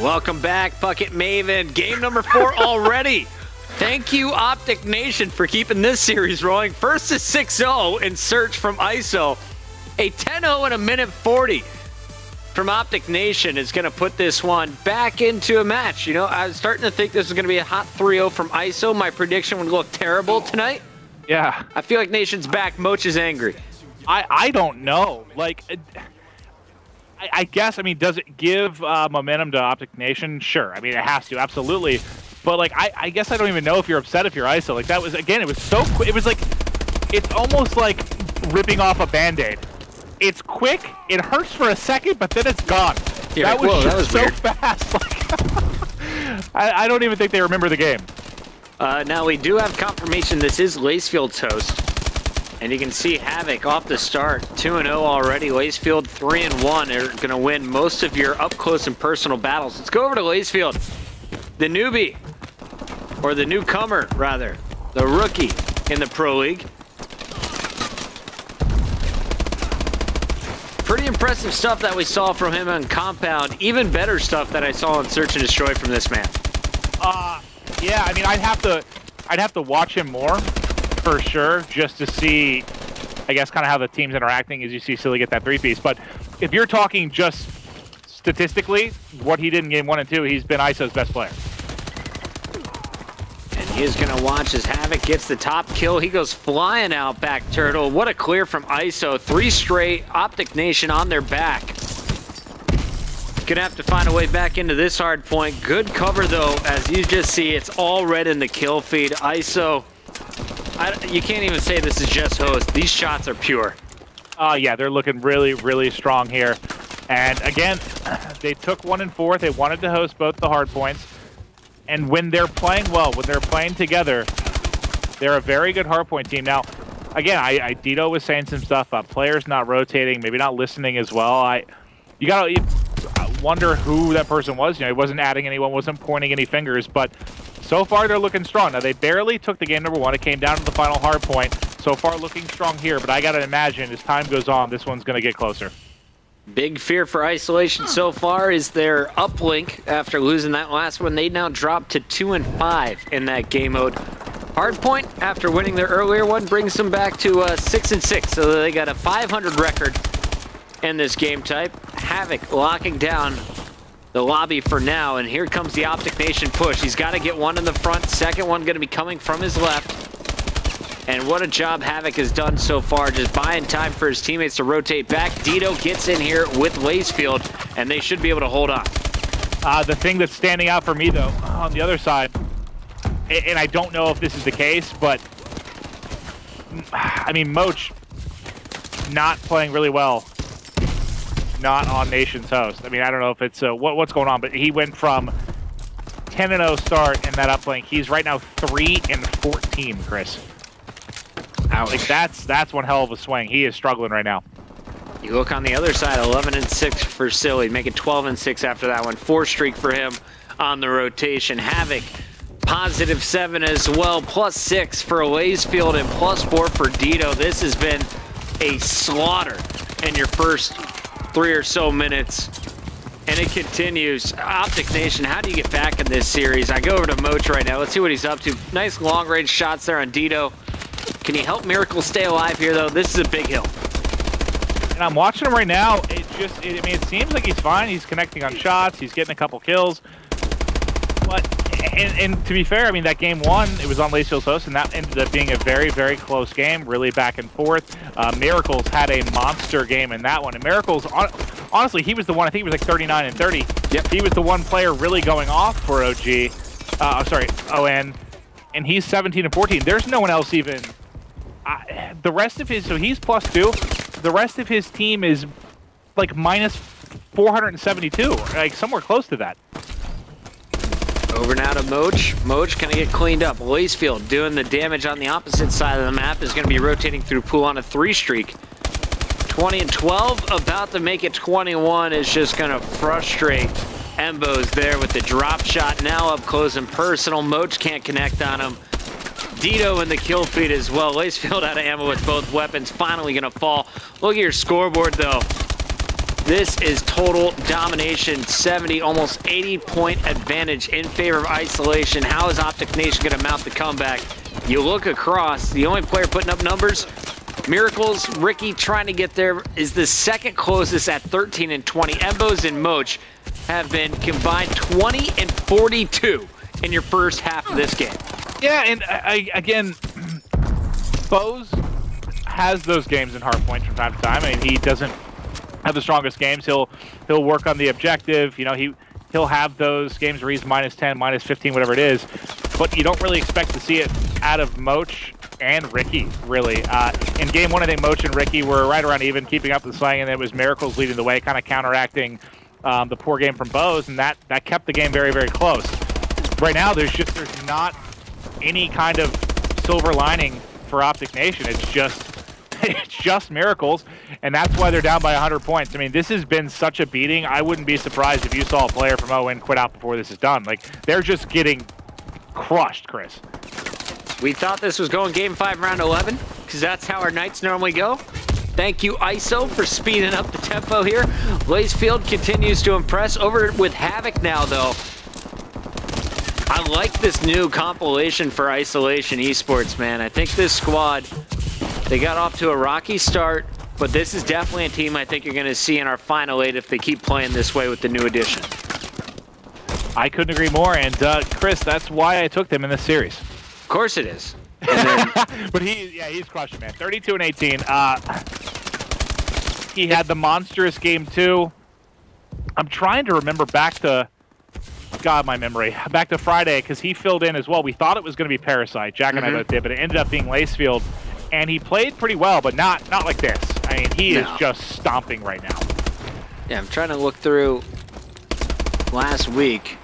Welcome back, Bucket Maven. Game number 4 already. Thank you, OpTic Nation, for keeping this series rolling. First is 6-0 in search from ISO. A 10-0 in a minute 40 from OpTic Nation is going to put this one back into a match. You know, I was starting to think this was going to be a hot 3-0 from ISO. My prediction would look terrible tonight. Yeah. I feel like Nation's back. Moch is angry. I don't know. Like, I guess, I mean, does it give momentum to OpTic Nation? Sure. I mean, it has to, absolutely. But, like, I guess I don't even know if you're upset if you're ISO. Like, that was, again, it was so quick. It was like, it's almost like ripping off a Band-Aid. It's quick, it hurts for a second, but then it's gone. Yeah, that was, whoa, that was so weird. fast. Like, I don't even think they remember the game. Now, we do have confirmation this is Lacefield's host. And you can see Havoc off the start, 2-0 already. Lacefield 3-1 are going to win most of your up-close and personal battles. Let's go over to Lacefield, the newbie, or the newcomer, rather, the rookie in the Pro League. Pretty impressive stuff that we saw from him on Compound. Even better stuff that I saw on Search and Destroy from this man. Yeah, I mean, I'd have to watch him more, for sure, just to see, I guess, kind of how the team's interacting as you see Silly get that 3-piece. But if you're talking just statistically, what he did in game 1 and 2, he's been ISO's best player. And he is going to watch as Havoc gets the top kill. He goes flying out back Turtle. What a clear from ISO. 3 straight, OpTic Nation on their back. Gonna have to find a way back into this hard point. Good cover though, as you just see, it's all red in the kill feed. ISO, you can't even say this is just host. These shots are pure. Yeah, they're looking really, really strong here. And again, they took 1 and 4. They wanted to host both the hard points. And when they're playing well, when they're playing together, they're a very good hard point team. Now, again, Dito was saying some stuff about players not rotating, maybe not listening as well. You gotta wonder who that person was. You know, he wasn't adding anyone, wasn't pointing any fingers, but so far they're looking strong. Now, they barely took the game number 1. It came down to the final hard point. So far looking strong here, but I gotta imagine as time goes on, this one's gonna get closer. Big fear for iSolation so far is their uplink after losing that last one. They now drop to 2 and 5 in that game mode. Hardpoint, after winning their earlier one, brings them back to 6 and 6. So they got a 500 record in this game type. Havoc locking down the lobby for now, and here comes the OpTic Nation push. He's got to get one in the front. Second one going to be coming from his left. And what a job Havoc has done so far, just buying time for his teammates to rotate back. Dito gets in here with Lacefield, and they should be able to hold on. The thing that's standing out for me, though, on the other side, and I don't know if this is the case, but, I mean, Moch not playing really well, not on Nation's host. I mean, I don't know if it's what's going on, but he went from 10-0 start in that uplink. He's right now 3 and 14, Chris. Ouch. Like that's one hell of a swing. He is struggling right now. You look on the other side, 11 and 6 for Silly, make it 12 and 6 after that one. 4 streak for him on the rotation. Havoc, positive 7 as well, +6 for Lacefield and +4 for Dito. This has been a slaughter in your first 3 or so minutes. And it continues. OpTic Nation, how do you get back in this series? I go over to Moch right now. Let's see what he's up to. Nice long-range shots there on Dito. Can he help Miracle stay alive here, though? This is a big hill. And I'm watching him right now. I mean, it seems like he's fine. He's connecting on shots. He's getting a couple kills. But, and to be fair, I mean, that game 1, it was on Lacefield's host, and that ended up being a very, very close game, really back and forth. Miracles had a monster game in that one. And Miracles, honestly, he was the one, I think he was like 39 and 30. Yep. He was the one player really going off for OG. ON. And he's 17 and 14. There's no one else even. The rest of his, so he's +2. The rest of his team is like -472, like somewhere close to that. Over now to Moch. Moch gonna get cleaned up. Lacefield doing the damage on the opposite side of the map is gonna be rotating through pool on a 3 streak. 20 and 12, about to make it 21, is just gonna frustrate Embo's there with the drop shot. Now up close and personal. Moch can't connect on him. Dito in the kill feed as well. Lacefield out of ammo with both weapons. Finally gonna fall. Look at your scoreboard though. This is total domination, 70, almost 80-point advantage in favor of iSolation. How is OpTic Nation going to mount the comeback? You look across, the only player putting up numbers, Miracles, Ricky trying to get there, is the second closest at 13 and 20. Embos and Moch have been combined 20 and 42 in your first half of this game. Yeah, and again, Bose has those games in hardpoint from time to time. I mean, he doesn't have the strongest games. He'll work on the objective. You know, he'll have those games where he's -10, -15, whatever it is. But you don't really expect to see it out of Moch and Ricky, really. In game one, I think Moch and Ricky were right around even, keeping up the slang, and it was Miracles leading the way, kind of counteracting the poor game from Bose, and that kept the game very, very close. Right now, there's not any kind of silver lining for OpTic Nation. It's just Miracles, and that's why they're down by 100 points. I mean, this has been such a beating. I wouldn't be surprised if you saw a player from ON quit out before this is done. Like, they're just getting crushed, Chris. We thought this was going game 5, round 11, because that's how our nights normally go. Thank you, ISO, for speeding up the tempo here. Lacefield continues to impress. Over with Havoc now, though. I like this new compilation for iSolation Esports, man. I think this squad, they got off to a rocky start, but this is definitely a team I think you're going to see in our Final 8 if they keep playing this way with the new addition. I couldn't agree more, and Chris, that's why I took them in this series. Of course it is. Then, but he's crushing, man. 32 and 18. He had the monstrous game 2. I'm trying to remember back to, God, my memory, back to Friday, because he filled in as well. We thought it was going to be Parasite. Jack and I both did, but it ended up being Lacefield. And he played pretty well, but not like this. I mean, he is just stomping right now. Yeah, I'm trying to look through last week.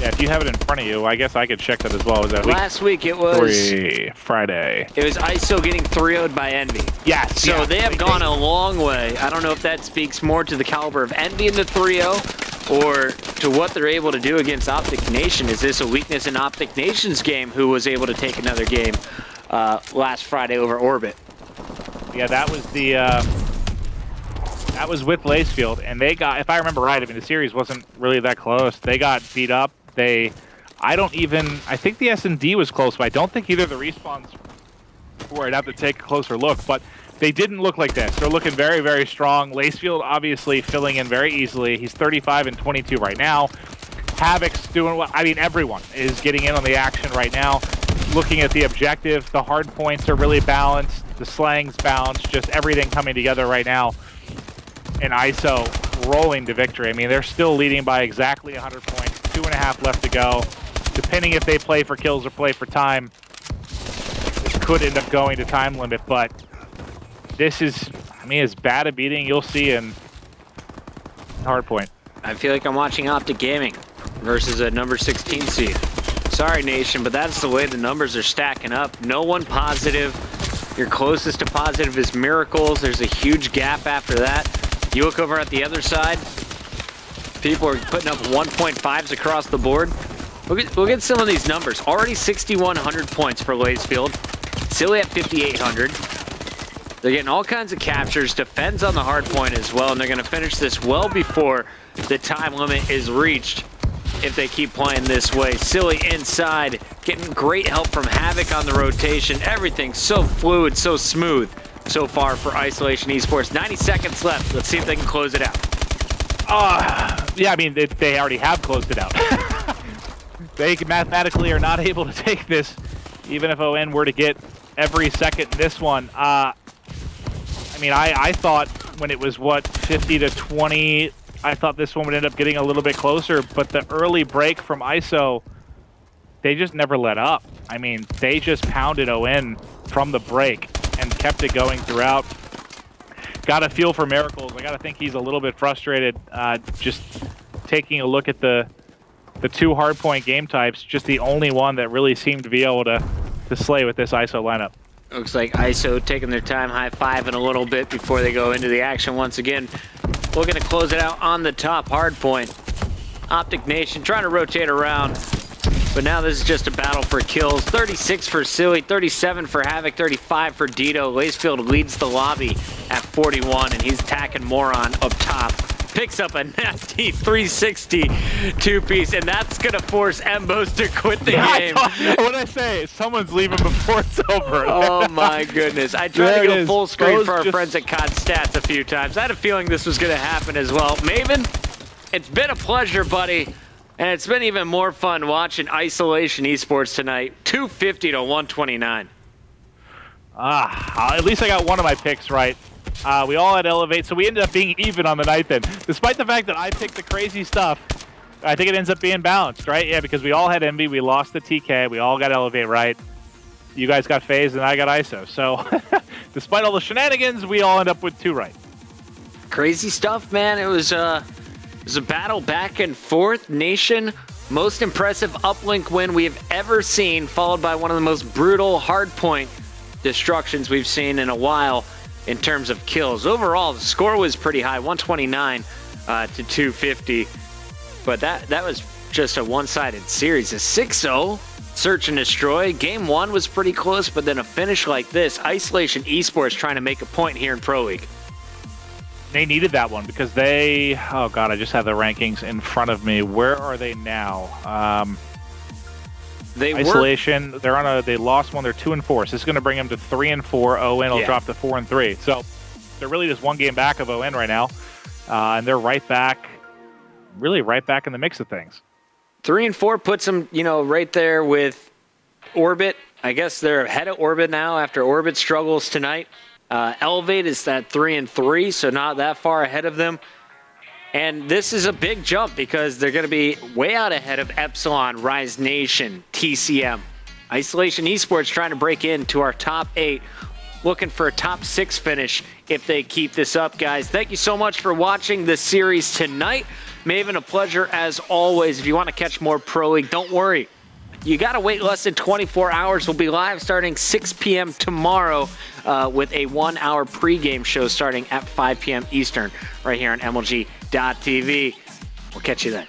Yeah, if you have it in front of you, I guess I could check that as well. Was that last week? It was 3 Friday. It was ISO getting 3-0'd by Envy. Yes. So yeah, they have gone a long way. I don't know if that speaks more to the caliber of Envy in the 3-0 or to what they're able to do against OpTic Nation. Is this a weakness in OpTic Nation's game, who was able to take another game last Friday over Orbit? Yeah, that was the that was with Lacefield, and they got, if I remember right, I mean, the series wasn't really that close. They got beat up. I think the S&D was close, but I don't think either of the respawns were. I'd have to take a closer look, but they didn't look like this. They're looking very, very strong. Lacefield obviously filling in very easily. He's 35 and 22 right now. Havoc's doing well. I mean, everyone is getting in on the action right now. Looking at the objective, the hard points are really balanced. The slang's balanced. Just everything coming together right now. And ISO rolling to victory. I mean, they're still leading by exactly 100 points. 2.5 left to go. Depending if they play for kills or play for time, this could end up going to time limit, but this is, I mean, as bad a beating you'll see in hardpoint. I feel like I'm watching OpTic Gaming versus a number 16 seed. Sorry, Nation, but that's the way the numbers are stacking up. No one positive. Your closest to positive is Miracles. There's a huge gap after that. You look over at the other side, people are putting up 1.5s across the board. Look at some of these numbers. Already 6,100 points for Lacefield. Silly at 5,800. They're getting all kinds of captures. Defends on the hard point as well, and they're going to finish this well before the time limit is reached if they keep playing this way. Silly inside, getting great help from Havoc on the rotation. Everything so fluid, so smooth so far for iSolation Esports. 90 seconds left. Let's see if they can close it out. Yeah, I mean, they already have closed it out. They mathematically are not able to take this, even if ON were to get every second in this one. I mean, I thought when it was, what, 50 to 20, I thought this one would end up getting a little bit closer, but the early break from ISO, they just never let up. I mean, they just pounded ON from the break and kept it going throughout. Got a feel for Miracles. I got to think he's a little bit frustrated just taking a look at the two hardpoint game types, just the only one that really seemed to be able to slay with this ISO lineup. Looks like ISO taking their time, high-fiving a little bit before they go into the action once again. Looking to close it out on the top hardpoint. OpTic Nation trying to rotate around, but now this is just a battle for kills. 36 for Silly, 37 for Havoc, 35 for Dito. Lacefield leads the lobby at 41, and he's attacking Moron up top. Picks up a nasty 360 two-piece, and that's going to force Embos to quit the game. What I say? Someone's leaving before it's over. Oh, my goodness. I tried to go full screen for our friends at COD Stats a few times. I had a feeling this was going to happen as well. Maven, it's been a pleasure, buddy. And it's been even more fun watching iSolation Esports tonight. 250 to 129. At least I got one of my picks right. We all had Elevate, so we ended up being even on the night then. Despite the fact that I picked the crazy stuff, I think it ends up being balanced, right? Yeah, because we all had Envy, we lost the TK, we all got Elevate right. You guys got FaZe, and I got ISO. So, despite all the shenanigans, we all end up with 2 right. Crazy stuff, man. It was a battle back and forth. Nation, most impressive uplink win we have ever seen, followed by one of the most brutal hardpoint destructions we've seen in a while in terms of kills. Overall, the score was pretty high, 129 to 250. But that was just a one-sided series. A 6-0 search and destroy. Game 1 was pretty close, but then a finish like this. iSolation Esports trying to make a point here in Pro League. They needed that one because they... Oh, God, I just have the rankings in front of me. Where are they now? iSolation, they're on they lost one. They're 2-4. So this is going to bring them to 3-4. ON will drop to 4-3. So they're really just one game back of ON right now. And they're right back, really right back in the mix of things. 3-4 puts them, right there with Orbit. I guess they're ahead of Orbit now after Orbit struggles tonight. Elevate is that 3-3, so not that far ahead of them. And this is a big jump because they're going to be way out ahead of Epsilon, Rise Nation, TCM. iSolation Esports trying to break into our top 8, looking for a top 6 finish if they keep this up, guys. Thank you so much for watching this series tonight. Maven, a pleasure as always. If you want to catch more Pro League, don't worry. You got to wait less than 24 hours. We'll be live starting 6 p.m. tomorrow with a 1-hour pregame show starting at 5 p.m. Eastern right here on MLG.TV. We'll catch you then.